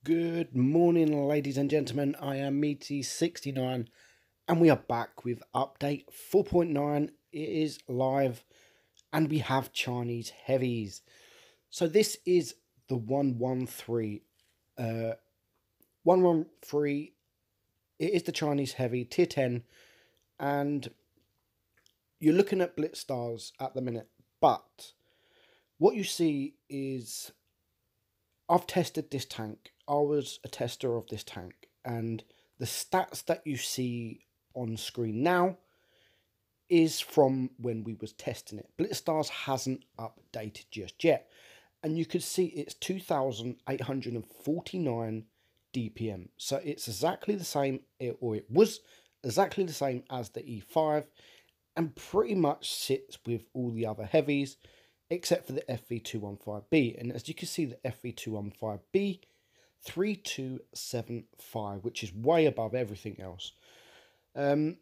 Good morning, ladies and gentlemen. I am Meaty69 and we are back with update 4.9. It is live and we have Chinese heavies. So this is the 113. 113, it is the Chinese heavy tier 10 and you're looking at blitz stars at the minute. But what you see is I've tested this tank. I was a tester of this tank, and the stats that you see on screen now is from when we was testing it. Blitzstars hasn't updated just yet, and you could see it's 2,849 DPM. So it's exactly the same, or it was exactly the same as the E5, and pretty much sits with all the other heavies, except for the FV215B. And as you can see, the FV215B 3275, which is way above everything else. But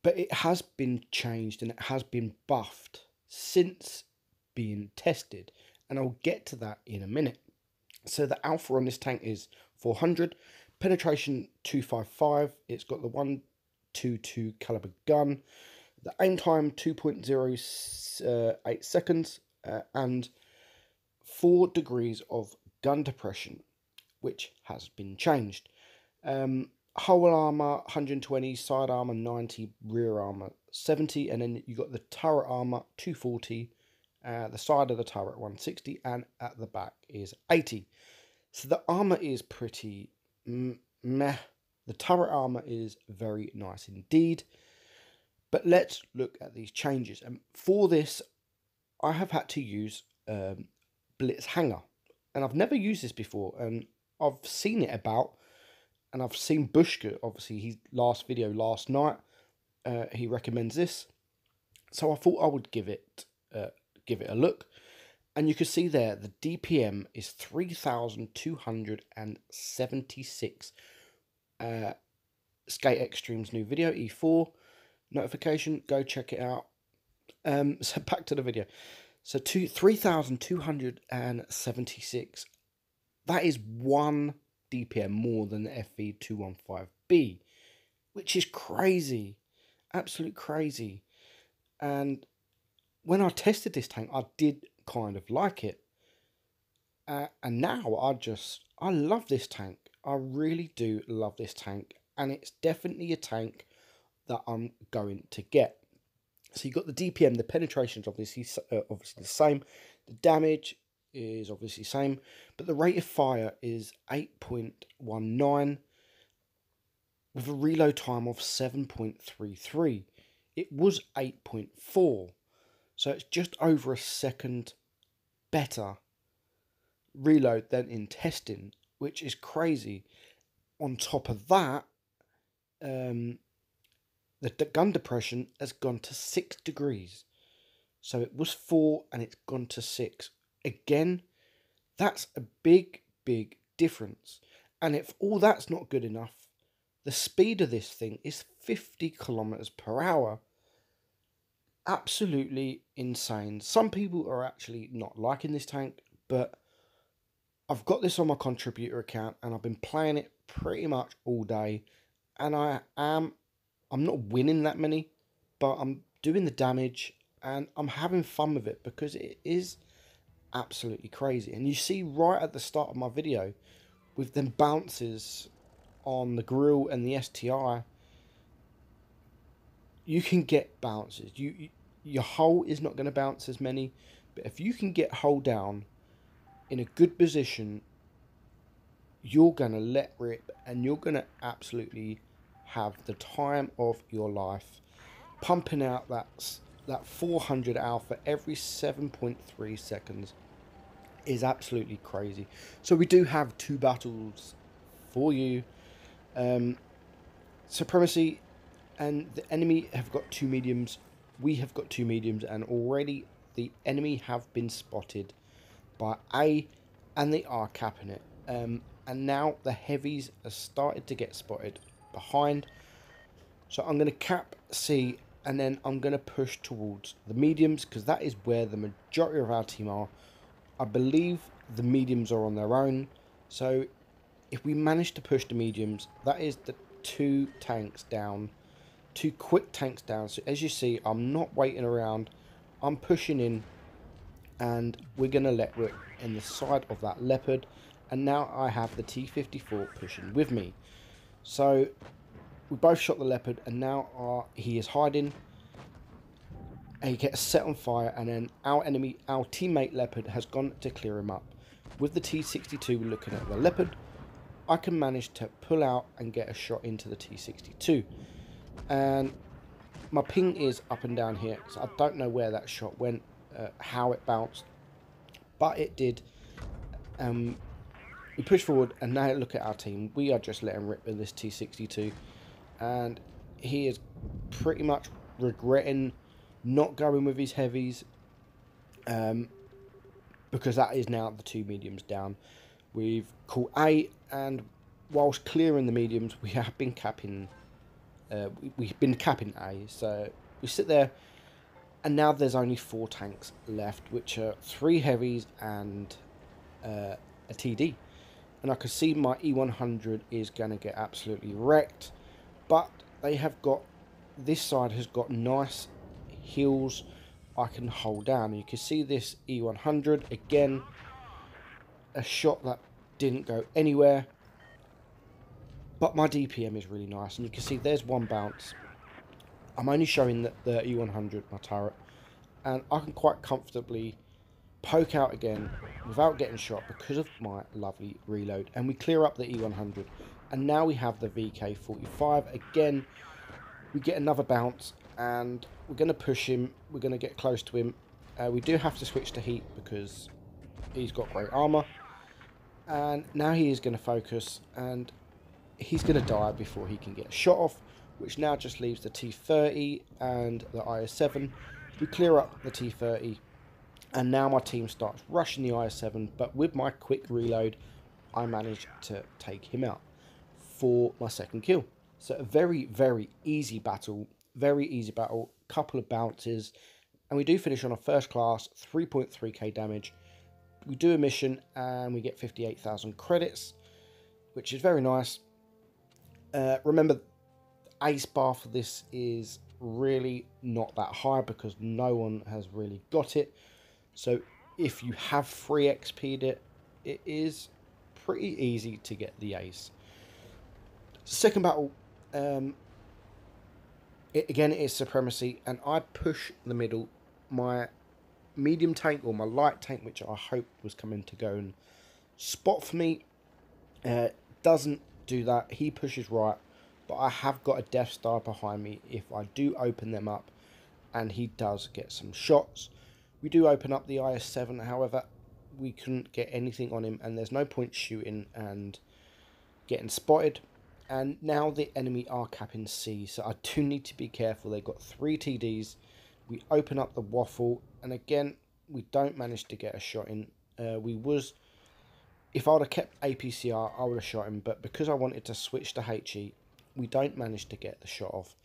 it has been changed and it has been buffed since being tested, and I'll get to that in a minute. So the alpha on this tank is 400, penetration 255. It's got the 122 caliber gun. The aim time 2.08 seconds and 4 degrees of gun depression, which has been changed. Whole armor 120, side armor 90, rear armor 70, and then you got the turret armor 240, the side of the turret 160, and at the back is 80. So the armor is pretty meh. The turret armor is very nice indeed. But let's look at these changes. And for this, I have had to use Blitz Hanger. And I've never used this before. And I've seen it about. And I've seen Bushka, obviously, his last video last night. He recommends this. So I thought I would give it a look. And you can see there, the DPM is 3,276. Skate Extreme's new video, E4. Notification, go check it out. So back to the video. So 3,276. That is 1 DPM more than the FV215B, which is crazy, absolute crazy. And when I tested this tank, I did kind of like it. And now I love this tank. I really do love this tank, and it's definitely a tank that I'm going to get. So you got the DPM, the penetration is obviously the same, the damage is obviously the same, but the rate of fire is 8.19 with a reload time of 7.33. It was 8.4, so it's just over a second better reload than in testing, which is crazy. On top of that, the gun depression has gone to 6 degrees. So it was 4 and it's gone to 6. Again, that's a big, big difference. And if all that's not good enough, the speed of this thing is 50 kilometers per hour. Absolutely insane. Some people are actually not liking this tank, but I've got this on my contributor account and I've been playing it pretty much all day. And I'm not winning that many, but I'm doing the damage and I'm having fun with it because it is absolutely crazy. And you see right at the start of my video with them bounces on the grill and the STI, you can get bounces. Your hull is not going to bounce as many, but if you can get hull down in a good position, you're going to let rip and you're going to absolutely have the time of your life, pumping out that 400 alpha every 7.3 seconds is absolutely crazy. So we do have 2 battles for you. Supremacy and the enemy have got 2 mediums. We have got 2 mediums, and already the enemy have been spotted by A, and they are capping it. And now the heavies are started to get spotted behind. So I'm going to cap C, and then I'm going to push towards the mediums because that is where the majority of our team are. I believe the mediums are on their own, So if we manage to push the mediums, that is the 2 tanks down, 2 quick tanks down. So as you see, I'm not waiting around, I'm pushing in, and we're going to let Rick in the side of that leopard, and now I have the T-54 pushing with me. So we both shot the leopard, and now he is hiding, and he gets set on fire, and then our teammate leopard has gone to clear him up. With the T-62 looking at the leopard, I can manage to pull out and get a shot into the T-62, and my ping is up and down here, so I don't know where that shot went, how it bounced, but it did. We push forward, and now look at our team. We are just letting rip with this T-62, and he is pretty much regretting not going with his heavies, because that is now the 2 mediums down. We've caught 8, and whilst clearing the mediums, we have been capping. We've been capping A. So we sit there, and now there's only 4 tanks left, which are 3 heavies and a TD. And I can see my E100 is going to get absolutely wrecked, but they have got, this side has got nice hills I can hold down. You can see this E100 again, a shot that didn't go anywhere, but my DPM is really nice, and you can see there's 1 bounce. I'm only showing the E100, my turret, and I can quite comfortably poke out again without getting shot because of my lovely reload, and we clear up the E100, and now we have the VK45 again. We get another bounce, and we're going to push him, we're going to get close to him. We do have to switch to heat because he's got great armor, and now he is going to focus, and he's going to die before he can get a shot off, which now just leaves the T30 and the IS-7. We clear up the T30, and now my team starts rushing the IS-7, but with my quick reload, I managed to take him out for my 2nd kill. So a very, very easy battle, couple of bounces, and we do finish on a 1st class, 3.3k damage. We do a mission, and we get 58,000 credits, which is very nice. Remember, ace bar for this is really not that high because no one has really got it. So if you have free XP'd it, it is pretty easy to get the ace. 2nd battle, again it is supremacy, and I push the middle. My medium tank, or my light tank, which I hope was coming to go and spot for me, doesn't do that. He pushes right, but I have got a Death Star behind me if I do open them up, and he does get some shots. We do open up the IS-7, however, we couldn't get anything on him, and there's no point shooting and getting spotted. And now the enemy are capping C, so I do need to be careful. They've got 3 TDs. We open up the waffle, and again, we don't manage to get a shot in. If I would have kept APCR, I would have shot him, but because I wanted to switch to HE, we don't manage to get the shot off.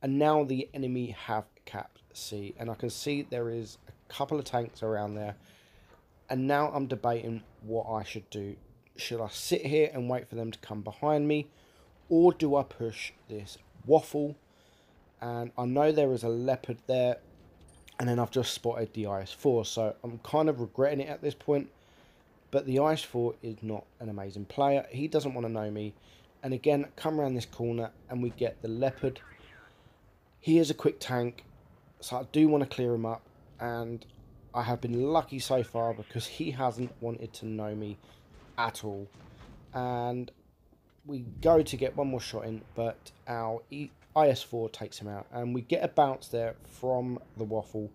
And now the enemy have capped C, and I can see there is a couple of tanks around there, and now I'm debating what I should do. Should I sit here and wait for them to come behind me, or do I push this waffle? And I know there is a leopard there, and then I've just spotted the IS-4, so I'm kind of regretting it at this point. But the IS-4 is not an amazing player. He doesn't want to know me. And again, come around this corner, and we get the leopard. He is a quick tank, so I do want to clear him up, and I have been lucky so far because he hasn't wanted to know me at all. And we go to get one more shot in, but our IS-4 takes him out, and we get a bounce there from the waffle.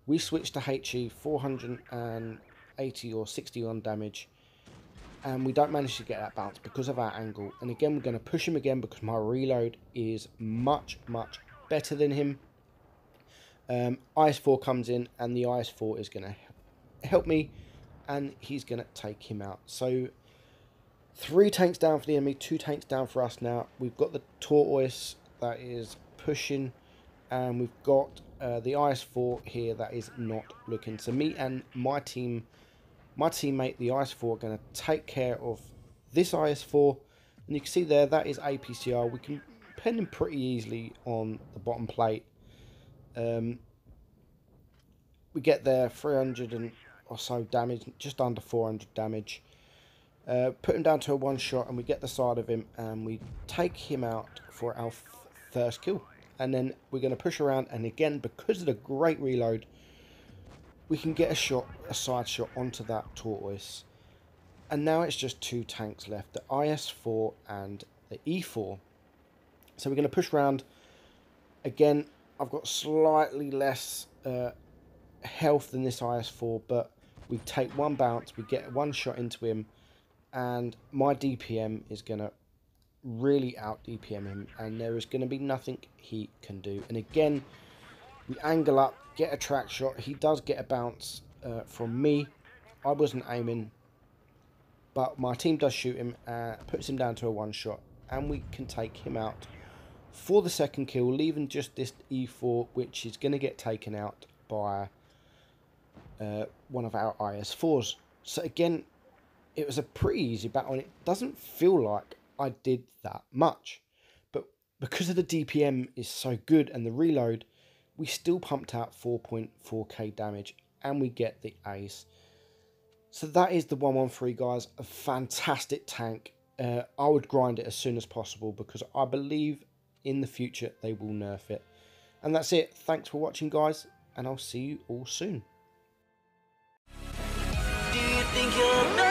We switch to HE, 480 or 61 damage, and we don't manage to get that bounce because of our angle. And again, we're going to push him again because my reload is much, much better than him. IS-4 comes in, and the IS-4 is going to help me, and he's going to take him out. So 3 tanks down for the enemy, 2 tanks down for us now. We've got the tortoise that is pushing, and we've got the IS-4 here that is not looking. So me and my team my teammate, the IS-4, are going to take care of this IS-4. And you can see there, that is APCR. We can pen him pretty easily on the bottom plate. We get there 300 and or so damage, just under 400 damage. Put him down to a one shot, and we get the side of him, and we take him out for our first kill. And then we're going to push around, and again, because of the great reload, we can get a side shot onto that tortoise. And now it's just 2 tanks left, the IS-4 and the E4. So we're going to push around. Again, I've got slightly less health than this IS-4, but we take one bounce, we get one shot into him, and my DPM is going to really out DPM him, and there is going to be nothing he can do. And again, we angle up, get a track shot. He does get a bounce from me. I wasn't aiming, but my team does shoot him, puts him down to a one shot, and we can take him out for the second kill, leaving just this E4, which is going to get taken out by one of our IS-4s. So again, it was a pretty easy battle, and it doesn't feel like I did that much. But because of the DPM is so good and the reload, we still pumped out 4.4k damage, and we get the ace. So that is the 113, guys. A fantastic tank. I would grind it as soon as possible, because I believe in the future they will nerf it. And that's it. Thanks for watching, guys, and I'll see you all soon. Do you think you're